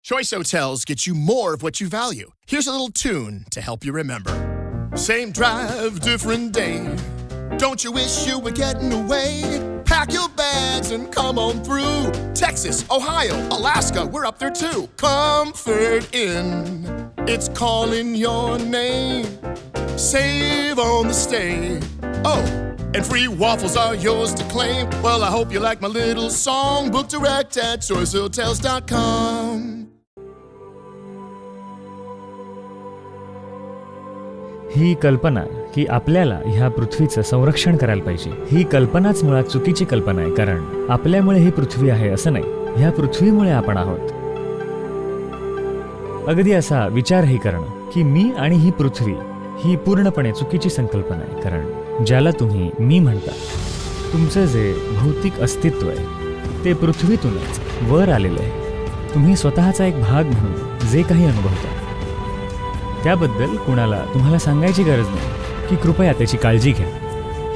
Choice Hotels get you more of what you value. Here's a little tune to help you remember. Same drive, different day. Don't you wish you were getting away? Pack your bags and come on through. Texas, Ohio, Alaska, we're up there too. Comfort Inn, it's calling your name. Save on the stay. Oh, and free waffles are yours to claim. Well, I hope you like my little song. Book direct at choicehotels.com. ही कल्पना की आपल्याला ह्या पृथ्वीचं संरक्षण करायला पाहिजे, ही कल्पनाच मुळात चुकीची कल्पना आहे. कारण आपल्यामुळे ही पृथ्वी आहे असं नाही, ह्या पृथ्वीमुळे आपण आहोत. अगदी असा विचारही करणं की मी आणि ही पृथ्वी ही पूर्णपणे चुकीची संकल्पना आहे. कारण ज्याला तुम्ही मी म्हणता, तुमचं जे भौतिक अस्तित्व आहे ते पृथ्वीतूनच वर आलेलं आहे. तुम्ही स्वतःचा एक भाग म्हणून जे काही अनुभवता त्याबद्दल कुणाला तुम्हाला सांगायची गरज नाही की कृपया त्याची काळजी घ्या.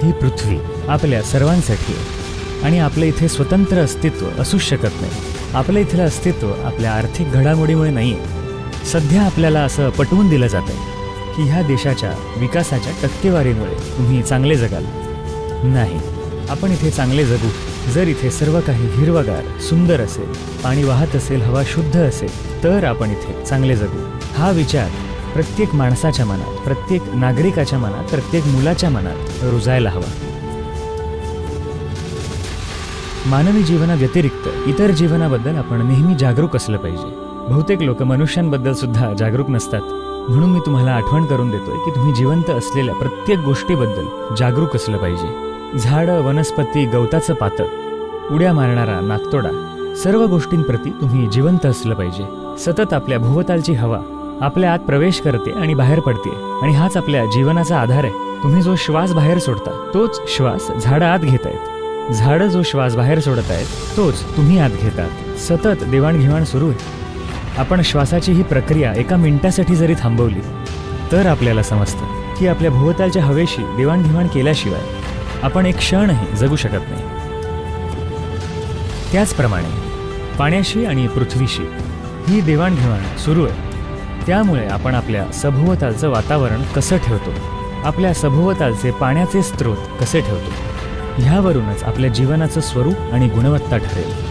ही पृथ्वी आपल्या सर्वांसाठी आहे आणि आपलं इथे स्वतंत्र अस्तित्व असूच शकत नाही. आपलं इथलं अस्तित्व आपल्या आर्थिक घडामोडीमुळे नाही आहे. सध्या आपल्याला असं पटवून दिलं जात आहे की ह्या देशाच्या विकासाच्या टक्केवारीमुळे तुम्ही चांगले जगाल. नाही, आपण इथे चांगले जगू जर इथे सर्व काही हिरवगार सुंदर असेल, पाणी वाहत असेल, हवा शुद्ध असेल, तर आपण इथे चांगले जगू. हा विचार प्रत्येक माणसाच्या मनात, प्रत्येक नागरिकाच्या मनात, प्रत्येक मुलाच्या मनात रुजायला हवा. मानवी जीवनाव्यतिरिक्त इतर जीवनाबद्दल आपण नेहमी जागरूक असलं पाहिजे. बहुतेक लोक मनुष्यांबद्दल सुद्धा जागरूक नसतात. म्हणून मी तुम्हाला आठवण करून देतोय की तुम्ही जिवंत असलेल्या प्रत्येक गोष्टीबद्दल जागरूक असलं पाहिजे. झाडं, वनस्पती, गवताचं पातं, उड्या मारणारा नाकतोडा, सर्व गोष्टींप्रती तुम्ही जिवंत असलं पाहिजे. सतत आपल्या भोवतालची हवा आपल्या आत प्रवेश करते आणि बाहेर पडते आणि हाच आपल्या जीवनाचा आधार आहे. तुम्ही जो श्वास बाहेर सोडता तोच श्वास झाडं आत घेत आहेत. झाडं जो श्वास बाहेर सोडत आहेत तोच तुम्ही आत घेतात. सतत देवाणघेवाण सुरू आहे. आपण श्वासाची ही प्रक्रिया एका मिनिटासाठी जरी थांबवली तर आपल्याला समजतं की आपल्या भोवतालच्या हवेशी देवाणघेवाण केल्याशिवाय आपण एक क्षणही जगू शकत नाही. त्याचप्रमाणे पाण्याशी आणि पृथ्वीशी ही देवाणघेवाण सुरू आहे. त्यामुळे आपण आपल्या सभोवतालचं वातावरण कसं ठेवतो, आपल्या सभोवतालचे पाण्याचे स्रोत कसे ठेवतो, ह्यावरूनच आपल्या जीवनाचं स्वरूप आणि गुणवत्ता ठरेल.